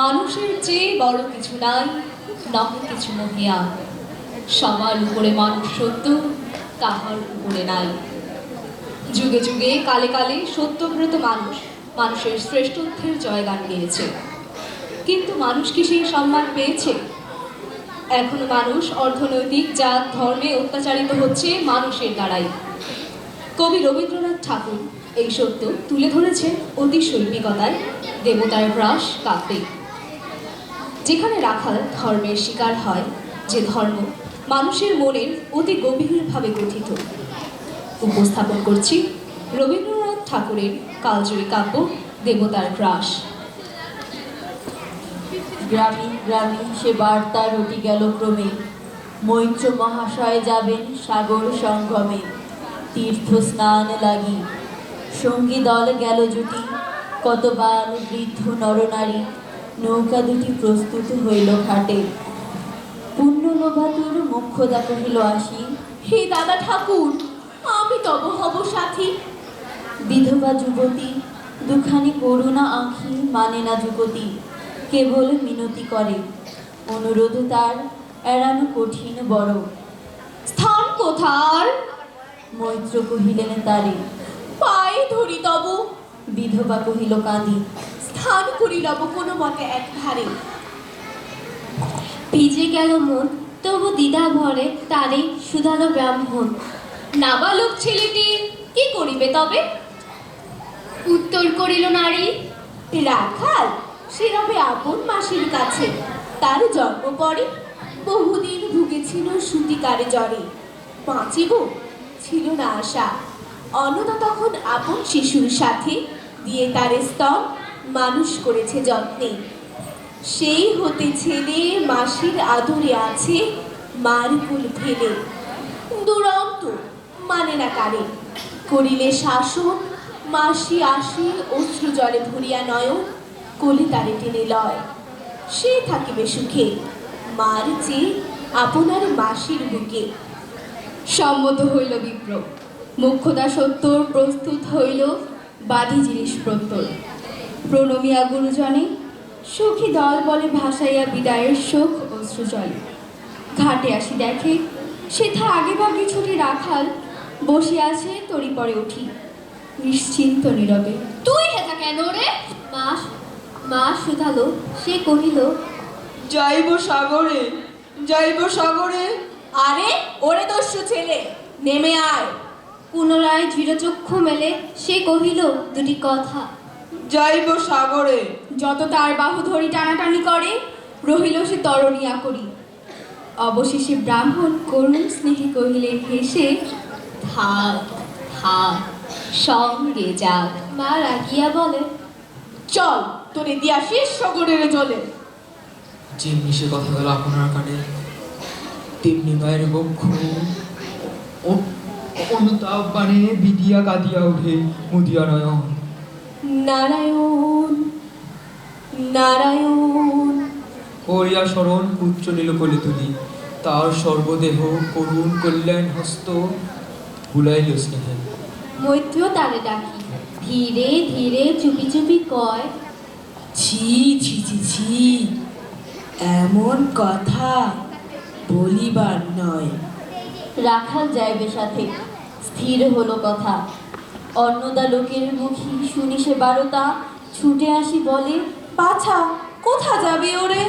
মানুষের চেয়ে বড় কিছু নাই, নহে কিছু মহিয়া। সবার উপরে মানুষ সত্য, কাহার উপরে নাই। যুগে যুগে কালে কালে সত্যব্রত মানুষ মানুষের শ্রেষ্ঠত্বের জয়গান গেয়েছে, কিন্তু মানুষ কি সেই সম্মান পেয়েছে? এখনো মানুষ অর্থনৈতিক জাত ধর্মে অত্যাচারিত হচ্ছে মানুষের দ্বারাই। কবি রবীন্দ্রনাথ ঠাকুর এই সত্য তুলে ধরেছেন অতি শৈল্পিকতায় দেবতার গ্রাস কাব্যে। যেখানে রাখাল ধর্মের শিকার হয়, যে ধর্ম মানুষের মনের অতি গভীরভাবে গঠিত। উপস্থাপন করছি রবীন্দ্রনাথ ঠাকুরের কালজয়ী কাব্য দেবতার গ্রাস। গ্রামে গ্রামে সে বার্তা রটি গেল ক্রমে, মৈত্র মহাশয় যাবেন সাগর সঙ্গমে। তীর্থ স্নান লাগি সঙ্গী দল গেল জুটি, কতবার বৃদ্ধ নরনারী নৌকা দুটি প্রস্তুত হইল ঘাটে। পুণ্য লোভাতুর মুখ্যদা কহিল আসি, হে দাদা ঠাকুর, আমি তব হব সাথী। বিধবা যুবতী দুখানি করুণা আঁখি মানে না যুবতী, কেবল মিনতি করে অনুরোধ তার এড়ানো কঠিন বড়। স্থান কোথার? মৈত্র কহিলেন তারে, পায়ে ধরি তব। বিধবা কহিল কাঁদি, স্থান করি লব কোনো মতে এক ধারে। ভিজে গেল মন, তবু দ্বিধা ভরে তারে শুধালো ব্রাহ্মণ। নাবালক ছেলেটি কি করিবে তবে? উত্তর করিল নারী, রাখাল সে রবে আপন মাসির কাছে। তার জন্ম পরে বহুদিন ভুগেছিল সুতিকারে জ্বরে। বাঁচিব ছিল না আশা। অন্নদা তখন আপন শিশুর সাথে দিয়ে তারে স্তন মানুষ করেছে যত্নে। সেই হতে ছেলে মাসির আদরে আছে মার কুল ফেলে। দুরন্ত মানে না কারে, করিলে শাসন মাসি আসি অশ্রু জলে ভরিয়া নয়ন, কোলে তারে টেনে লয়। সে থাকিবে সুখে মার চেয়ে আপনার মাসির বুকে। সম্মত হইল বিপ্র, মুখ্যদা সত্তর প্রস্তুত হইল বাধি জিনিস প্রত্যয়। প্রণমিয়া গুরুজনে সখী দল বলে ভাসাইয়া বিদায়ের শোক অশ্রুজলে। ঘাটে আসি দেখে সেথা আগে ভাগে ছুটি রাখাল বসে আছে তরি পরে উঠি নিশ্চিন্ত নীরবে। তুই হেথা কেন রে? মা শুধালো, সে কহিল, যাইব সাগরে, যাইব সাগরে। আরে ওরে দস্যু ছেলে, নেমে আয়। পুনরায় দৃঢ়চক্ষু মেলে সে কহিল দুটি কথা। যাইব সাগরে। যত তার বাহু ধরি টানাটানি করে, রহিল সে তরণিয়া করি। অবশেষে ব্রাহ্মণ করুণ স্নেহে কহিলেন হেসে, থাক থাক সঙ্গে যাক। মা রাগিয়া বলে, চল তোরে দিয়া শেষ সাগরের জলে। যেমনি সে কথা গেল আপনার কানে, তেমনি মায়ের বক্ষ অনুতাপ বানে বিদিয়া কাঁদিয়া উঠে মুদিয়া নয়ন। নারায়ণ নারায়ণ। করিয়া স্মরণ উচ্চ নীল কোলে তুলি, তার সর্বদেহ করুণ কল্যাণ হস্ত বুলাইল স্নেহে। মৈত্র তারে ডাকি ধীরে ধীরে চুপি চুপি কয়, ছি ছি ছি ছি, এমন কথা বলিবার নয়। রাখাল যাইবে সাথে, স্থির হলো কথা। অন্নদা লোকের মুখী শুনি সে বারতা, ছুটে আসি বলে, পাছা কোথা যাবে ওরে?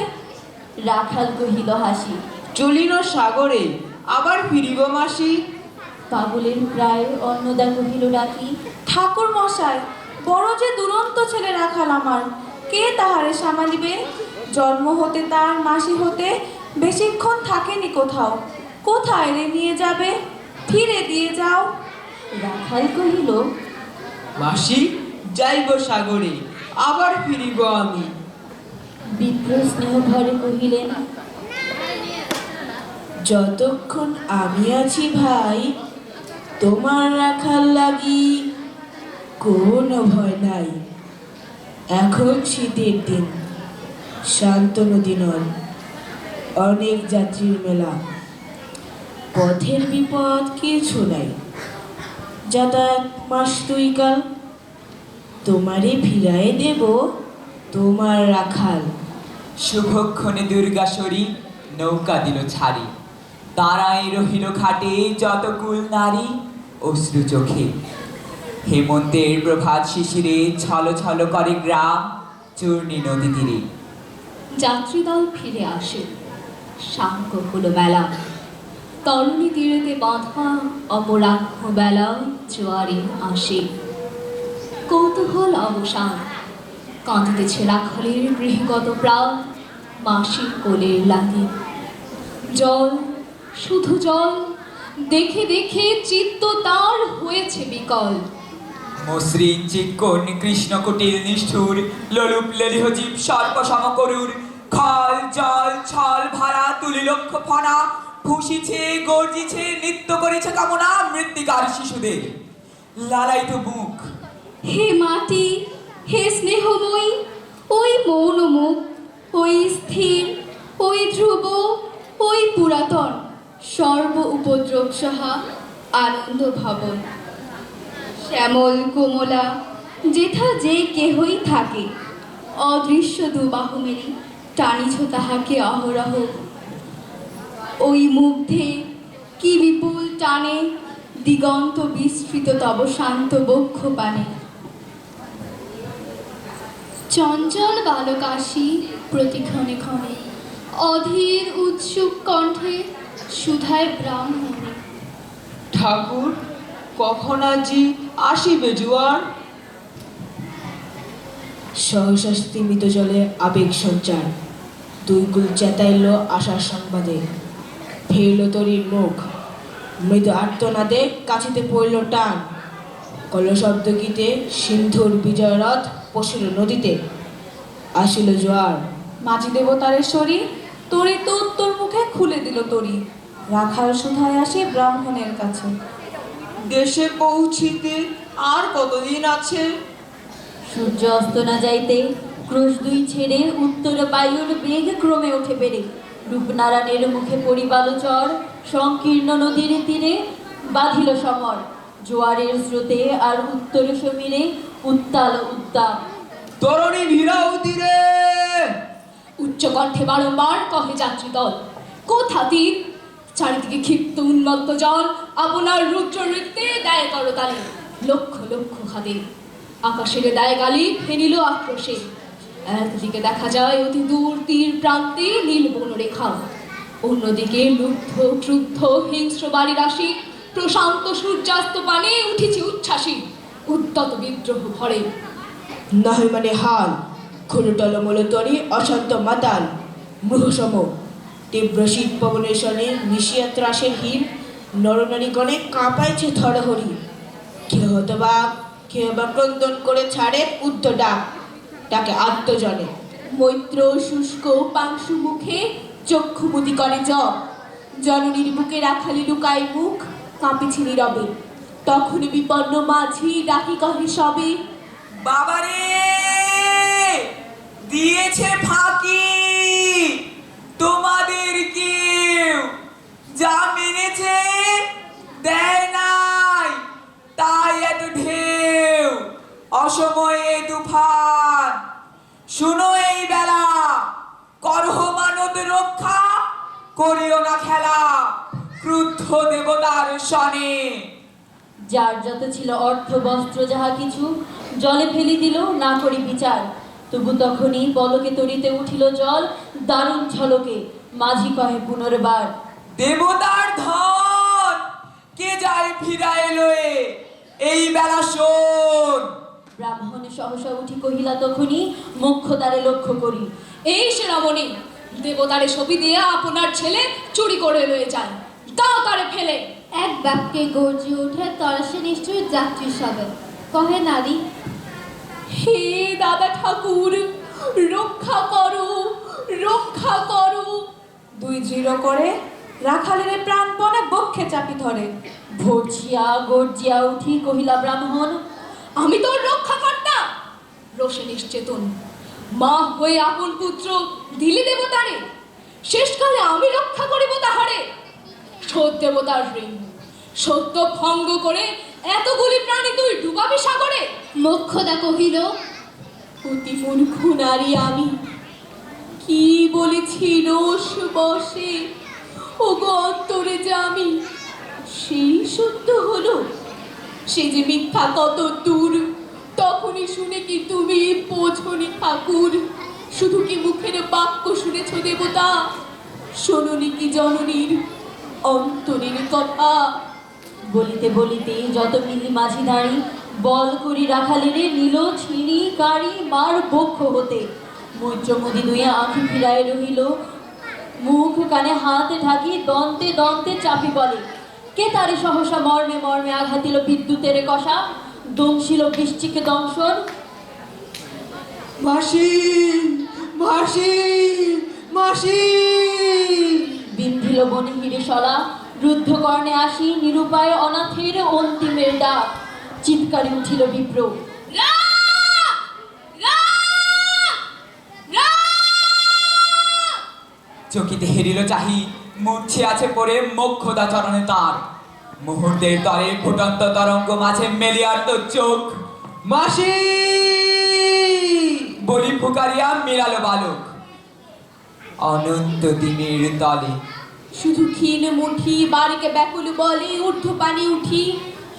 রাখাল কহিল হাসি, চলিল সাগরে, আবার ফিরিব মাসি। পাগলের প্রায় অন্নদা কহিল ডাকি, ঠাকুর মশাই, বড় যে দুরন্ত ছেলে রাখাল আমার, কে তাহারে সামালিবে? জন্ম হতে তার মাসি হতে বেশিক্ষণ থাকেনি কোথাও। কোথায় রে নিয়ে যাবে? ফিরে দিয়ে যাও। রাখাল কহিল, মাসি যাইব সাগরে, আবার ফিরিব আমি। বিপ্র স্নেহ ভরে কহিলেন, যতক্ষণ আমি আছি ভাই, তোমার রাখাল লাগি কোনো ভয় নাই। এখন শীতের দিন, শান্ত নদী নয়, অনেক যাত্রীর মেলা, পথের বিপদ কিছু নাই। যাতায়াত মাস দুইকাল, তোমারে ফিরাই দেব তোমার রাখাল। শুভক্ষণে দুর্গাসরী নৌকা দিল ছাড়ি, দাঁড়ায় রহিল ঘাটে যত কুল নারী অশ্রু চোখে। হেমন্তের প্রভাত শিশিরে ছল ছল করে গ্রাম চূর্ণী নদী তীরে। যাত্রীদল ফিরে আসে, সাঙ্গ হলো মেলা, তরুণী তীরেতে বাঁধা অপরাহ্ন বেলা জোয়ারে আসে। কৌতূহল অবসান, কাঁদিতেছে রাখালের গৃহগত প্রাণ, মাসির কোলের লাগি। জল, শুধু জল, দেখে দেখে চিত্ত তার হয়েছে বিকল। মসৃণ চিক্কণ কৃষ্ণ কুটিল নিষ্ঠুর, লোলুপ লেলিহ জীব সর্প সমকরুর। খল জল ছল ভাড়া তুলি লক্ষ ফনা, ফুসিছে গর্জিছে নৃত্য করেছে কামনা মৃত্তিকার শিশুদের লালায়িত মুখ। হে মাটি, হে স্নেহময়ী, ওই মৌন মুখ, ওই স্থির, ওই ধ্রুব, ওই পুরাতন, সর্ব উপদ্রব সহা আনন্দ ভবন। শ্যামল কোমলা যেথা যে কেহই থাকে, অদৃশ্য দুবাহু মেলি টানিছ তাহাকে অহরহ। ওই মুগ্ধে কি বিপুল টানে দিগন্ত বিস্তৃত তব শান্ত বক্ষ পানে। চঞ্চল বালকাশী প্রতি ক্ষণে ক্ষণে, অধীর উৎসুক কণ্ঠে সুধায় ব্রাহ্মণে। ঠাকুর, কখন আজি আসিবে জোয়ার? সহসা স্তিমিত জলে আবেগ সঞ্চার, দুই কুল চেতাইল আশার সংবাদে। ফেরল তরীর মুখ, মৃদু আর্তনাদে কাছিতে পড়ল টান। কলশব্দ গীতে সিন্ধুর বিজয় রথ পশিল নদীতে। আসিল জোয়ার, মাঝি দেবতারের শরীর তরি তো উত্তর মুখে খুলে দিল তরি। রাখাল সুধায় আসে ব্রাহ্মণের কাছে। দেশে পৌঁছিতে আর কতদিন আছে? সূর্য অস্ত না যাইতে ক্রোশ দুই ছেড়ে উত্তর বায়ুর বেগ ক্রমে ওঠে বেড়ে। রূপনারায়ণের মুখে পরিবাল চর, সংকীর্ণ নদীর তীরে বাঁধিল সমর। জোয়ারের স্রোতে আর উত্তর সমীরে উত্তাল উত্তাপ। তরণী ভিড়াও তীরে। উচ্চ কণ্ঠে বারংবার কহে যাত্রী দল, কোথা তীর? চারিদিকে ক্ষিপ্ত উন্মত্ত জল আপনার রুদ্র নৃত্যে দেয় করতালি। লক্ষ লক্ষ হাতে আকাশের দেয় গালি ফেনিল আক্রোশে। একদিকে দেখা যায় অতি দূর তীর প্রান্তে নীল বনরেখা, অন্যদিকে লুব্ধ ক্রুদ্ধ হিংস্র বাড়ি রাশি। প্রশান্ত সূর্যাস্ত পানে উঠেছে উচ্ছ্বাসী, উদ্যত বিদ্রোহ ভরে। নাহি মানে হাল, খুলু টলমল তরি অশান্ত মাতাল। মৃহসম তীব্র শীত পবনের শনে মিশিয়া ত্রাসের হিম। নরনারীগণে কাঁপাইছে থরহরি। কেহ বা ক্রন্দন করে ছাড়ে উদ্ধ ডাক, তাকে আত্মজনে। মৈত্র শুষ্ক পাংশু মুখে চক্ষুমুদি করে জপ। জননীর বুকে রাখালি লুকায় মুখ, কাঁপিছে নীরবে। তখন বিপন্ন মাঝি ডাকি কহে সবে, বাবারে দিয়েছে ফাঁকি তোমাদের কেউ, যা মেনেছে দেয় নাই, তাই এত ঢেউ অসময়ে তুফান। শুনো এই বেলা, করহ মানব রক্ষা, করিও না খেলা ক্রুদ্ধ দেবতার শনে। যার যত ছিল অর্থ বস্ত্র যাহা কিছু জলে ফেলি দিল না করি বিচার। তবু তখনই পলকে তরিতে উঠিল জল, দারুণ ঝলকে মাঝি কহে পুনর্বার, দেবতার ধন কে যায় ফিরায় লয়ে, এই বেলা শোন। ব্রাহ্মণ সহসা উঠি কহিলা তখনই, মুখ্য দ্বারে লক্ষ্য করি। এই সেনামণি, দেবতারে ছবি দিয়ে আপনার ছেলে চুরি করে লয়ে যায়, দাও তারে ফেলে। এক বাক্যে গর্জে ওঠে তরাসে নিশ্চয় যাত্রী সবে। কহে নারী, হে দাদা ঠাকুর, রক্ষা করো, রক্ষা করো। দুই দৃঢ় করে রাখালের প্রাণপণে বক্ষে চাপি ধরে। ভর্জিয়া গর্জিয়া উঠি কহিলা ব্রাহ্মণ, আমি তোর রক্ষা কর্তা। রোষে নিশ্চেতন মা হয়ে আপন পুত্র দিলি দেবতারে, শেষকালে আমি রক্ষা করিব তাহারে। সত্য দেবতার ঋণ সত্য ভঙ্গ করে এতগুলি প্রাণী তুই ডুবাবি সাগরে। মোক্ষদা কহিল, অতি মূর্খ নারী আমি, কি পড়েছিল সুবসে ও গো অন্তরে যে আমি সেই সত্য হলো সে যে মিথ্যা কত দূর তখনই শুনে কি তুমি বোঝনি ঠাকুর শুধু কি মুখের বাক্য শুনেছ দেবতা শোনোনি কি জননীর অন্তরের কথা বলিতে বলিতে যত মিলি মাঝি দাঁড়ি বল করি রাখালেরে নীল ছিঁড়ি কারি মার বক্ষ হতে মৈত্র মুদি দুইয়া আঁখি ফিরায় রহিল মুখ কানে হাত ঢাকি দন্তে দন্তে চাপি বলে কে তারে সহসা মর্মে মর্মে আঘাতিল বিদ্যুতের কষা দংশিল বৃশ্চিকে দংশন মাসি মাসি মাসি বিন্ধিল বনে হিরে সলা রুদ্ধ কর্ণে আসি নিরুপায় অনাথের অন্তিমের ডাক চিৎকারে উঠিল বিপ্র চকিতে হেরিল চাহি মূর্ছে আছে পড়ে মোক্ষদা চরণে তার মুহূর্তের তরে ফুটন্ত তরঙ্গ মাঝে মেলিয়ার তো চোখ মাসি বলি ফুকারিয়া মিলালো বালক অনন্ত দিনের তলে শুধু ক্ষীণ মুঠি বারিকে ব্যাকুল বলে ঊর্ধ্ব পানি উঠি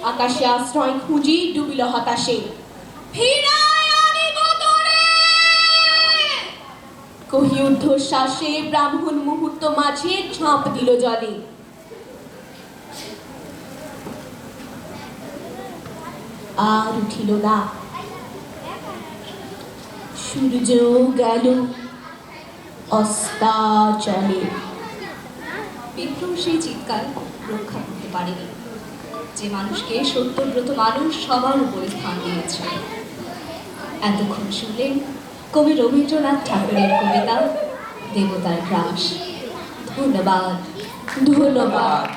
আকাশে আশ্রয় খুঁজি ডুবিল হতাশে ফিরায় আনিব তোরে কহি ঊর্ধ্বশ্বাসে ব্রাহ্মণ মুহূর্ত মাঝে ঝাঁপ দিল জলে আর উঠিল না সূর্য গেল অস্তাচলে বিপ্লব সেই চিৎকার রক্ষা করতে পারেনি যে মানুষকে সত্যব্রত মানুষ সবার উপরে স্থান দিয়েছে। এতক্ষণ শুনলেন কবি রবীন্দ্রনাথ ঠাকুরের কবিতা দেবতার গ্রাস। ধন্যবাদ। ধন্যবাদ।